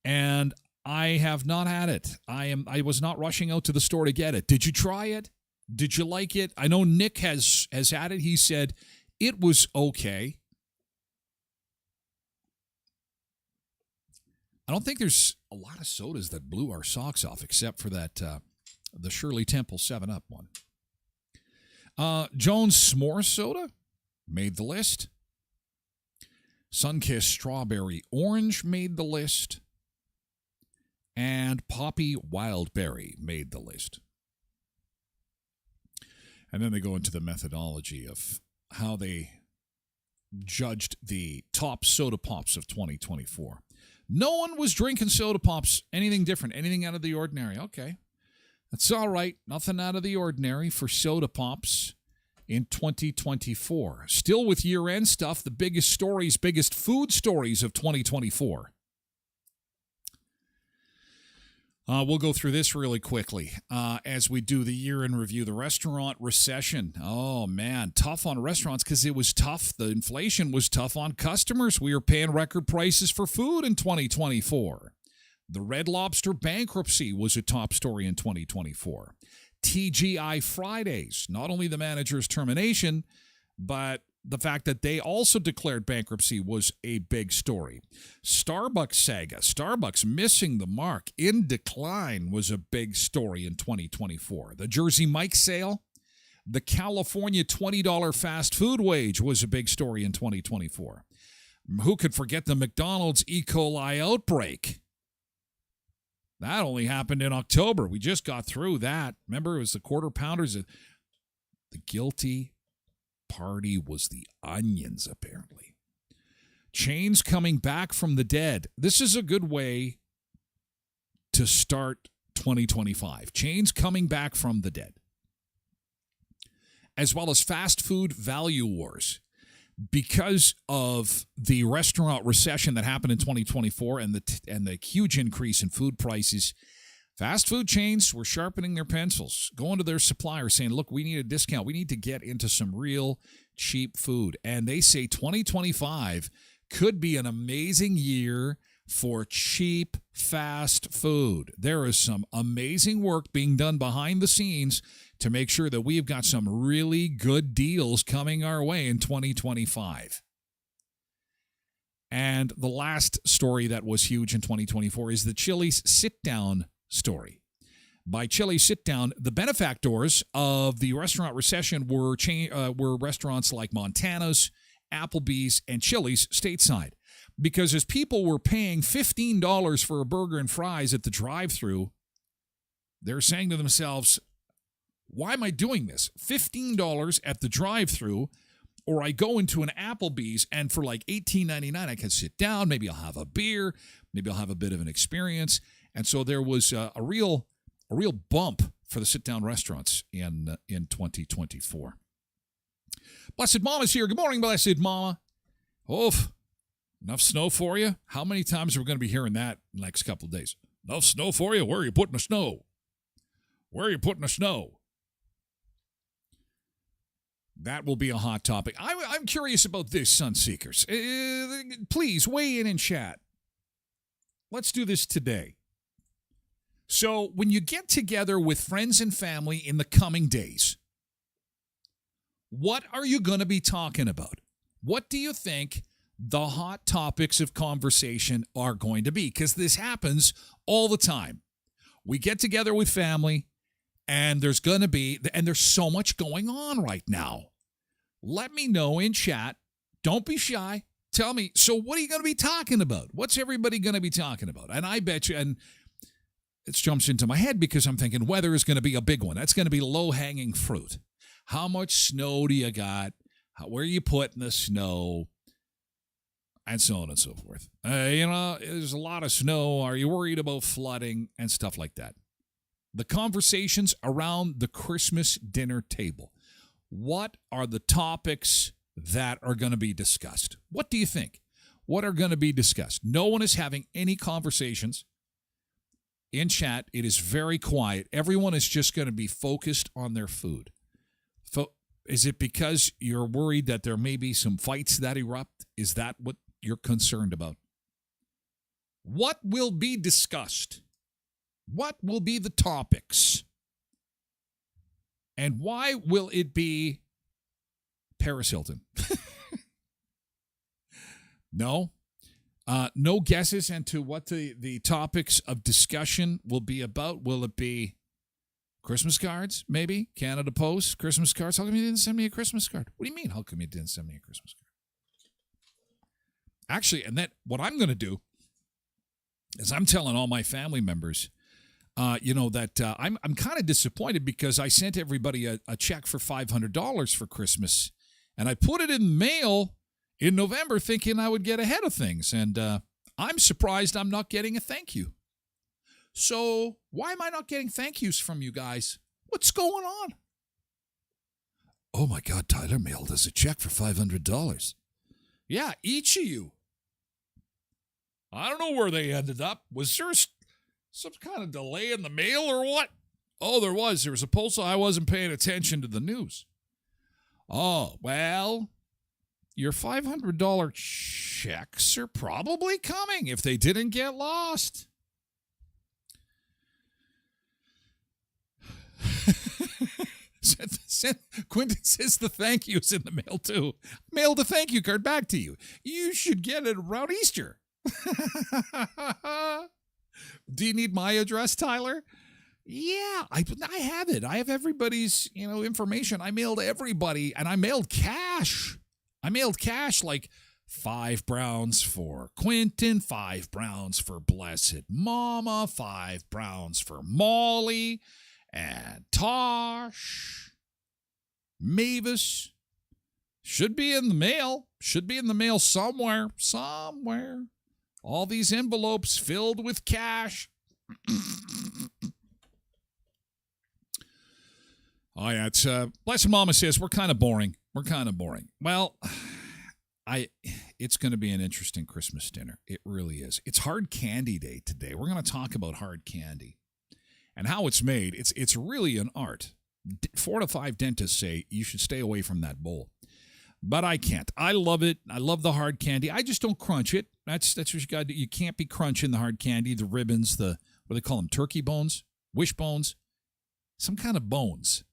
and I have not had it. I was not rushing out to the store to get it. Did you try it? Did you like it? I know Nick has had it. He said it was okay. I don't think there's a lot of sodas that blew our socks off except for that the Shirley Temple 7-Up one. Jones S'more Soda. made the list. Sunkissed Strawberry Orange made the list. And Poppy Wildberry made the list. And then they go into the methodology of how they judged the top soda pops of 2024. No one was drinking soda pops, anything different, anything out of the ordinary. Okay, that's all right. Nothing out of the ordinary for soda pops in 2024. Still with year-end stuff, the biggest stories, biggest food stories of 2024. We'll go through this really quickly as we do the year in review. The restaurant recession. Oh, man, tough on restaurants because it was tough. The inflation was tough on customers. We were paying record prices for food in 2024. The Red Lobster bankruptcy was a top story in 2024. TGI Fridays, not only the manager's termination, but the fact that they also declared bankruptcy was a big story. Starbucks saga, Starbucks missing the mark, in decline, was a big story in 2024. The Jersey Mike sale, the California $20 fast food wage was a big story in 2024. Who could forget the McDonald's E. coli outbreak? That only happened in October. We just got through that. Remember, it was the quarter pounders. The guilty party was the onions, apparently. Chains coming back from the dead. This is a good way to start 2025. Chains coming back from the dead. As well as fast food value wars. Because of the restaurant recession that happened in 2024 and the huge increase in food prices, fast food chains were sharpening their pencils, going to their suppliers saying, look, we need a discount. We need to get into some real cheap food. And they say 2025 could be an amazing year for cheap fast food. There is some amazing work being done behind the scenes to make sure that we've got some really good deals coming our way in 2025. And the last story that was huge in 2024 is the Chili's sit-down story. By Chili's sit-down, the benefactors of the restaurant recession were restaurants like Montana's, Applebee's, and Chili's stateside. Because as people were paying $15 for a burger and fries at the drive-thru, they're saying to themselves, why am I doing this? $15 at the drive-thru, or I go into an Applebee's and for like $18.99 I can sit down, maybe I'll have a beer, maybe I'll have a bit of an experience. And so there was a real bump for the sit-down restaurants in 2024. Blessed Mama's here. Good morning, Blessed Mama. Oof. Enough snow for you? How many times are we going to be hearing that in the next couple of days? Enough snow for you? Where are you putting the snow? Where are you putting the snow? That will be a hot topic. I'm curious about this, Sunseekers. Please weigh in chat. Let's do this today. So when you get together with friends and family in the coming days, what are you going to be talking about? What do you think the hot topics of conversation are going to be? Because this happens all the time. We get together with family, and there's so much going on right now. Let me know in chat. Don't be shy. Tell me, so what are you going to be talking about? What's everybody going to be talking about? And I bet you, and it jumps into my head because I'm thinking weather is going to be a big one. That's going to be low-hanging fruit. How much snow do you got? Where are you putting the snow? And so on and so forth. There's a lot of snow. Are you worried about flooding and stuff like that? The conversations around the Christmas dinner table. What are the topics that are going to be discussed? What do you think? What are going to be discussed? No one is having any conversations in chat. It is very quiet. Everyone is just going to be focused on their food. Is it because you're worried that there may be some fights that erupt? Is that what you're concerned about? What will be discussed? What will be the topics? And why will it be Paris Hilton? No? No guesses into what the topics of discussion will be about? Will it be Christmas cards, maybe? Canada Post, Christmas cards. How come you didn't send me a Christmas card? What do you mean, how come you didn't send me a Christmas card? Actually, and then what I'm going to do is I'm telling all my family members, that I'm kind of disappointed because I sent everybody a check for $500 for Christmas, and I put it in the mail in November thinking I would get ahead of things, and I'm surprised I'm not getting a thank you. So why am I not getting thank yous from you guys? What's going on? Oh my God, Tyler mailed us a check for $500. Yeah, each of you. I don't know where they ended up. Was there some kind of delay in the mail or what? Oh, there was. There was a postal. I wasn't paying attention to the news. Oh, well, your $500 checks are probably coming if they didn't get lost. Quentin says the thank you's in the mail, too. Mailed a thank you card back to you. You should get it around Easter. Do you need my address, Tyler? Yeah, I have it. I have everybody's, information. I mailed everybody, and I mailed cash. Like 5 browns for Quentin, 5 browns for Blessed Mama, 5 browns for Molly, and Tosh, Mavis. Should be in the mail. Somewhere. All these envelopes filled with cash. Oh, yeah, it's, Blessed Mama says, we're kind of boring. Well, it's going to be an interesting Christmas dinner. It really is. It's hard candy day today. We're going to talk about hard candy and how it's made. It's really an art. 4 to 5 dentists say you should stay away from that bowl. But I can't. I love it. I love the hard candy. I just don't crunch it. That's what you got to do. You can't be crunching the hard candy, the ribbons, what do they call them? Turkey bones? Wishbones? Some kind of bones.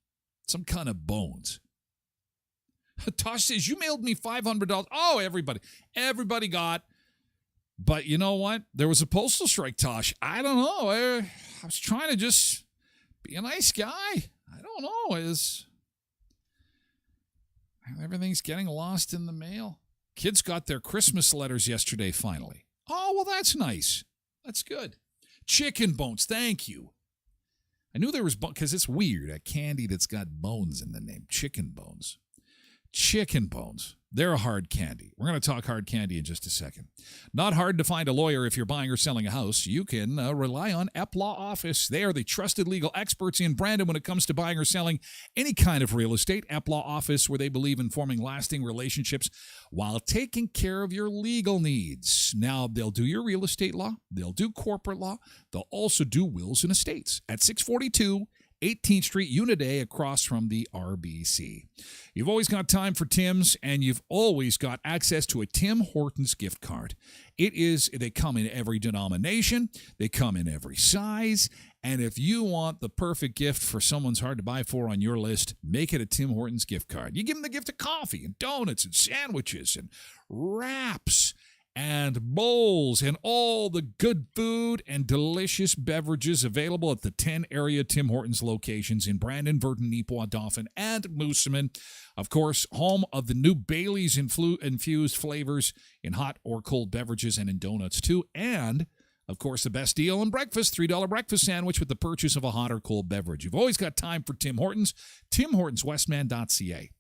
Tosh says, you mailed me $500. Oh, everybody got. But you know what? There was a postal strike, Tosh. I don't know. I was trying to just be a nice guy. I don't know. Everything's getting lost in the mail. Kids got their Christmas letters yesterday, finally. Oh, well, that's nice. That's good. Chicken bones. Thank you. I knew there was, because it's weird, a candy that's got bones in the name. Chicken bones. They're a hard candy. We're going to talk hard candy in just a second. Not hard to find a lawyer if you're buying or selling a house. You can rely on Epp Law Office. They are the trusted legal experts in Brandon when it comes to buying or selling any kind of real estate. Epp Law Office, where they believe in forming lasting relationships while taking care of your legal needs. Now, they'll do your real estate law. They'll do corporate law. They'll also do wills and estates at 642 18th Street, Unit A, across from the RBC. You've always got time for Tim's, and you've always got access to a Tim Hortons gift card. They come in every denomination, they come in every size, and if you want the perfect gift for someone's hard to buy for on your list, make it a Tim Hortons gift card. You give them the gift of coffee and donuts and sandwiches and wraps and bowls and all the good food and delicious beverages available at the 10 area Tim Hortons locations in Brandon, Virden, Neepawa, Dauphin, and Moosomin. Of course, home of the new Bailey's infused flavors in hot or cold beverages and in donuts too. And, of course, the best deal on breakfast, $3 breakfast sandwich with the purchase of a hot or cold beverage. You've always got time for Tim Hortons, timhortonswestman.ca.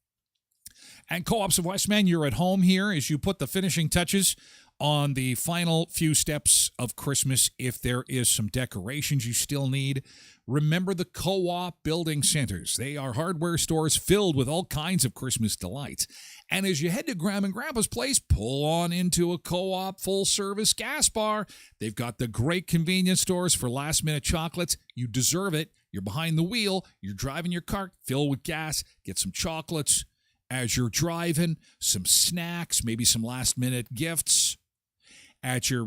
And Co-ops of Westman, you're at home here as you put the finishing touches on the final few steps of Christmas. If there is some decorations you still need, remember the Co-op Building Centers. They are hardware stores filled with all kinds of Christmas delights. And as you head to Grandma and Grandpa's place, pull on into a Co-op full-service gas bar. They've got the great convenience stores for last-minute chocolates. You deserve it. You're behind the wheel. You're driving your car. Fill with gas. Get some chocolates as you're driving, some snacks, maybe some last-minute gifts. At your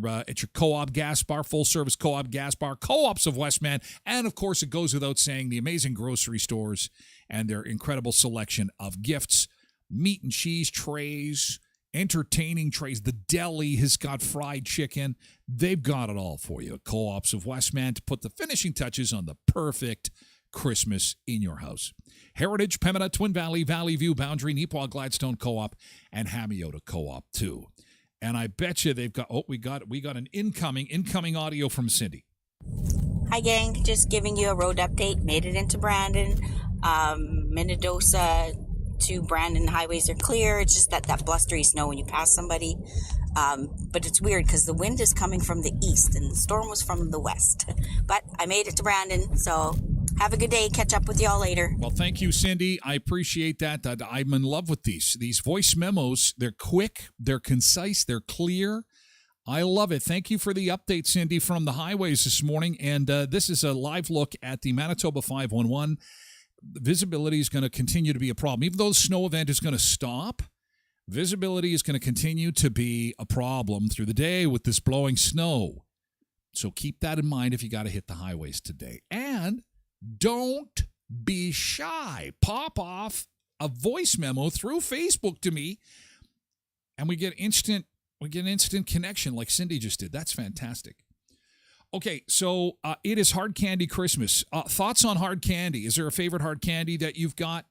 Co-op gas bar, full-service Co-op gas bar, Co-ops of Westman, and, of course, it goes without saying, the amazing grocery stores and their incredible selection of gifts, meat and cheese trays, entertaining trays. The deli has got fried chicken. They've got it all for you. Co-ops of Westman to put the finishing touches on the perfect Christmas in your house. Heritage, Pembina, Twin Valley, Valley View, Boundary, Neepawa, Gladstone Co-op, and Hamiota Co-op too. And I bet you they've got. Oh, we got an incoming audio from Cindy. Hi, gang. Just giving you a road update. Made it into Brandon. Minnedosa to Brandon highways are clear. It's just that blustery snow when you pass somebody. But it's weird because the wind is coming from the east and the storm was from the west. But I made it to Brandon, so have a good day. Catch up with y'all later. Well, thank you, Cindy. I appreciate that. I'm in love with these voice memos. They're quick, they're concise, they're clear. I love it. Thank you for the update, Cindy, from the highways this morning. And this is a live look at the Manitoba 511. Visibility is going to continue to be a problem. Even though the snow event is going to stop, visibility is going to continue to be a problem through the day with this blowing snow. So keep that in mind if you got to hit the highways today. And don't be shy. Pop off a voice memo through Facebook to me, and we get instant connection like Cindy just did. That's fantastic. Okay, so it is Hard Candy Christmas. Thoughts on hard candy? Is there a favorite hard candy that you've got?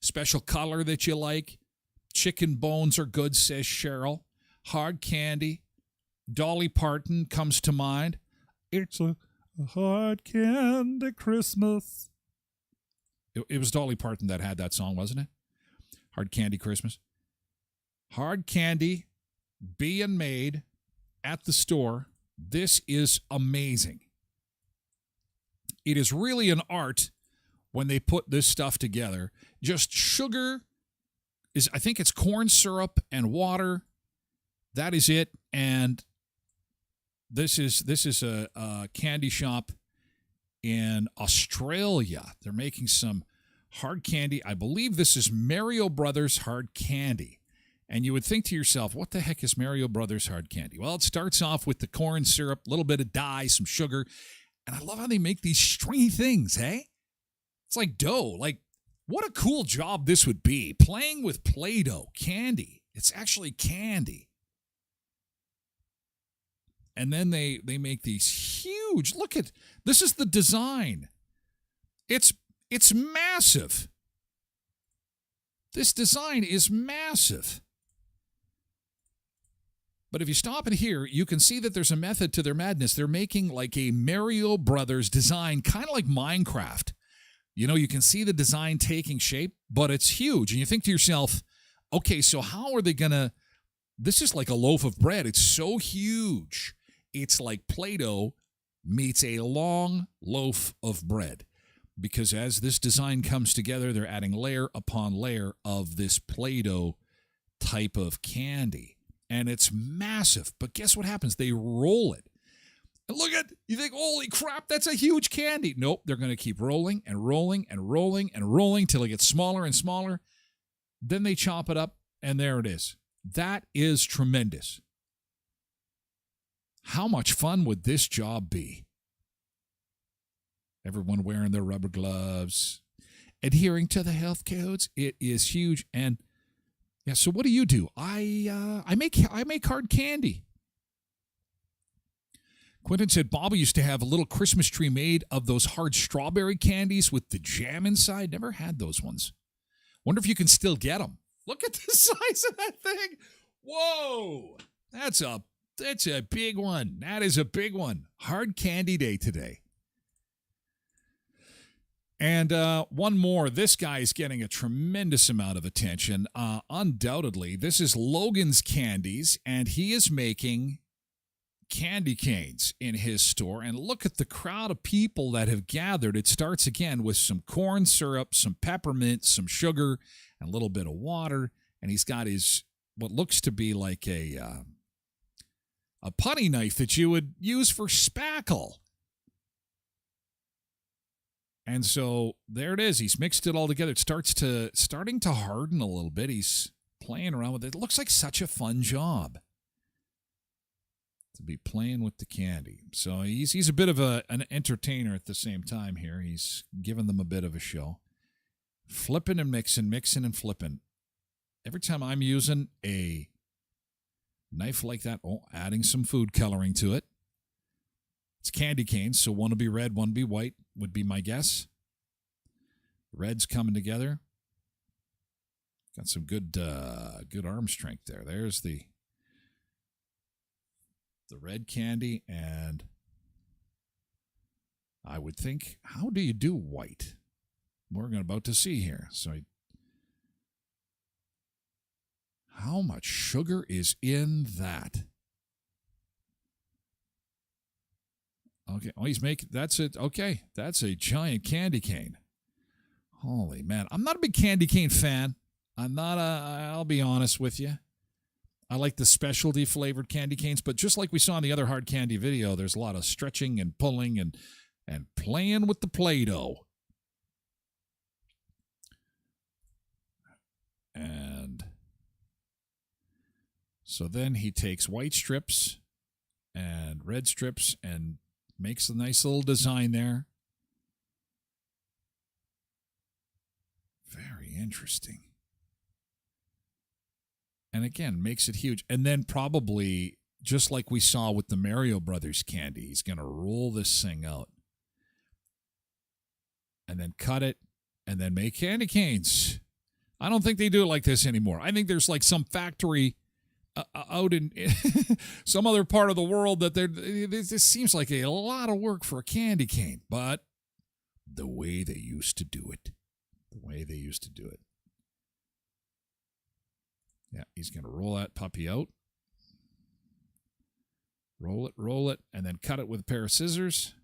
Special color that you like? Chicken bones are good, says Cheryl. Hard candy. Dolly Parton comes to mind. It's a hard candy Christmas. It was Dolly Parton that had that song, wasn't it? Hard Candy Christmas. Hard candy being made at the store. This is amazing. It is really an art when they put this stuff together. Just sugar I think it's corn syrup and water. That is it. And this is a candy shop in Australia. They're making some hard candy. I believe this is Mario Brothers Hard Candy. And you would think to yourself, what the heck is Mario Brothers Hard Candy? Well, it starts off with the corn syrup, a little bit of dye, some sugar. And I love how they make these stringy things, hey? It's like dough. Like, what a cool job this would be. Playing with Play-Doh, candy. It's actually candy. And then they make these huge, look at, this is the design. It's massive. This design is massive. But if you stop it here, you can see that there's a method to their madness. They're making like a Mario Brothers design, kind of like Minecraft. You know, you can see the design taking shape, but it's huge. And you think to yourself, okay, so how are they going to, this is like a loaf of bread. It's so huge. It's like Play-Doh meets a long loaf of bread. Because as this design comes together, they're adding layer upon layer of this Play-Doh type of candy. And it's massive. But guess what happens? They roll it. And look at, you think, holy crap, that's a huge candy. Nope, they're going to keep rolling and rolling and rolling and rolling till it gets smaller and smaller. Then they chop it up, and there it is. That is tremendous. How much fun would this job be? Everyone wearing their rubber gloves, adhering to the health codes. It is huge. And yeah, so what do? I make hard candy. Quentin said Bobby used to have a little Christmas tree made of those hard strawberry candies with the jam inside. Never had those ones. Wonder if you can still get them. Look at the size of that thing. Whoa. That's a big one. That is a big one. Hard candy day today. And one more. This guy is getting a tremendous amount of attention. Undoubtedly, this is Logan's Candies, and he is making candy canes in his store. And look at the crowd of people that have gathered. It starts again with some corn syrup, some peppermint, some sugar, and a little bit of water. And he's got his, what looks to be like a putty knife that you would use for spackle. And so there it is. He's mixed it all together. It starting to harden a little bit. He's playing around with it. It looks like such a fun job to be playing with the candy. So he's a bit of an entertainer at the same time here. He's giving them a bit of a show. Flipping and mixing and flipping. Every time I'm using a knife like that, adding some food coloring to it. It's candy canes, so one will be red, one will be white, would be my guess. Red's coming together. Got some good arm strength there. There's the red candy, and I would think, how do you do white? We're about to see here. So, how much sugar is in that? Okay. Oh, he's making, that's it. Okay. That's a giant candy cane. Holy man. I'm not a big candy cane fan. I'll be honest with you. I like the specialty flavored candy canes, but just like we saw in the other hard candy video, there's a lot of stretching and pulling and playing with the Play-Doh. And so then he takes white strips and red strips and makes a nice little design there. Very interesting. And again, makes it huge. And then probably, just like we saw with the Mario Brothers candy, he's going to roll this thing out. And then cut it, and then make candy canes. I don't think they do it like this anymore. I think there's like some factory out in some other part of the world that this seems like a lot of work for a candy cane. But the way they used to do it. Yeah, he's going to roll that puppy out. Roll it, and then cut it with a pair of scissors.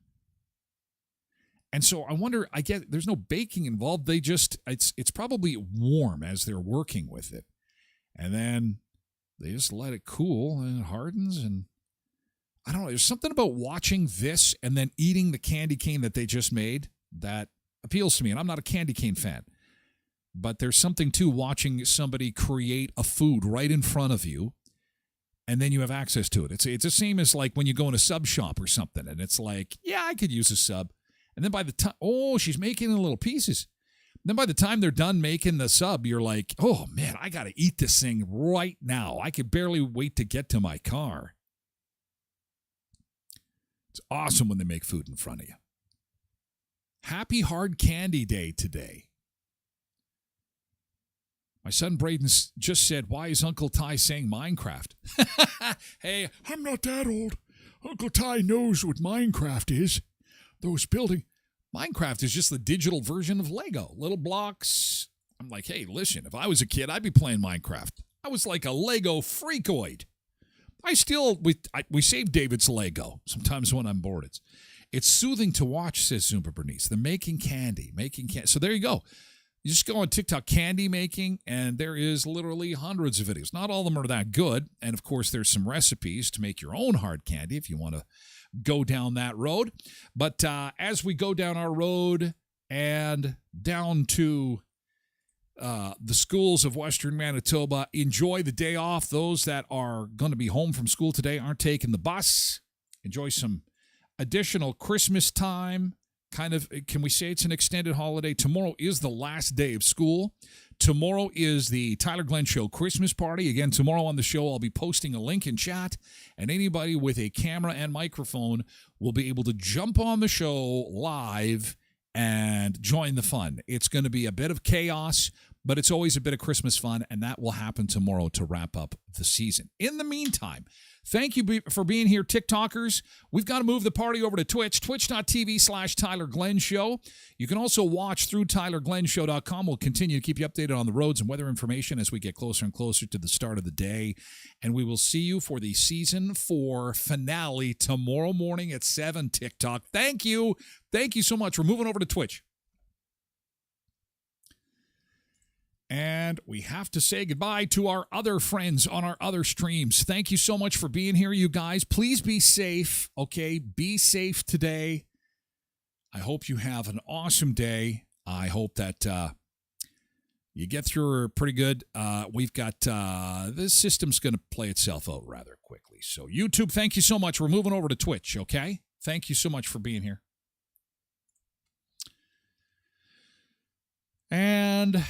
And so I wonder, I get there's no baking involved. They just, it's probably warm as they're working with it. And then they just let it cool and it hardens. And I don't know, there's something about watching this and then eating the candy cane that they just made that appeals to me. And I'm not a candy cane fan. But there's something to watching somebody create a food right in front of you, and then you have access to it. It's the same as like when you go in a sub shop or something, and it's like, yeah, I could use a sub. And then by the time, she's making it in little pieces. And then by the time they're done making the sub, you're like, oh, man, I got to eat this thing right now. I could barely wait to get to my car. It's awesome when they make food in front of you. Happy Hard Candy Day today. My son Braden just said, why is Uncle Ty saying Minecraft? Hey, I'm not that old. Uncle Ty knows what Minecraft is. Those building. Minecraft is just the digital version of Lego. Little blocks. I'm like, hey, listen, if I was a kid, I'd be playing Minecraft. I was like a Lego freakoid. We save David's Lego sometimes when I'm bored. It's soothing to watch, says Zumba Bernice. They're making candy. So there you go. You just go on TikTok, candy making, and there is literally hundreds of videos. Not all of them are that good. And, of course, there's some recipes to make your own hard candy if you want to go down that road. But as we go down our road and down to the schools of Western Manitoba, enjoy the day off. Those that are going to be home from school today aren't taking the bus. Enjoy some additional Christmas time. Kind of, can we say it's an extended holiday? Tomorrow is the last day of school. Tomorrow is the Tyler Glen Show Christmas party. Again, tomorrow on the show, I'll be posting a link in chat, and anybody with a camera and microphone will be able to jump on the show live and join the fun. It's going to be a bit of chaos, but it's always a bit of Christmas fun, and that will happen tomorrow to wrap up the season. In the meantime, thank you for being here, TikTokers. We've got to move the party over to Twitch, twitch.tv/Tyler Glen Show. You can also watch through tylerglenshow.com. We'll continue to keep you updated on the roads and weather information as we get closer and closer to the start of the day. And we will see you for the Season 4 finale tomorrow morning at 7, TikTok. Thank you. Thank you so much. We're moving over to Twitch. And we have to say goodbye to our other friends on our other streams. Thank you so much for being here, you guys. Please be safe, okay? Be safe today. I hope you have an awesome day. I hope that you get through pretty good. We've got this system's going to play itself out rather quickly. So YouTube, thank you so much. We're moving over to Twitch, okay? Thank you so much for being here. And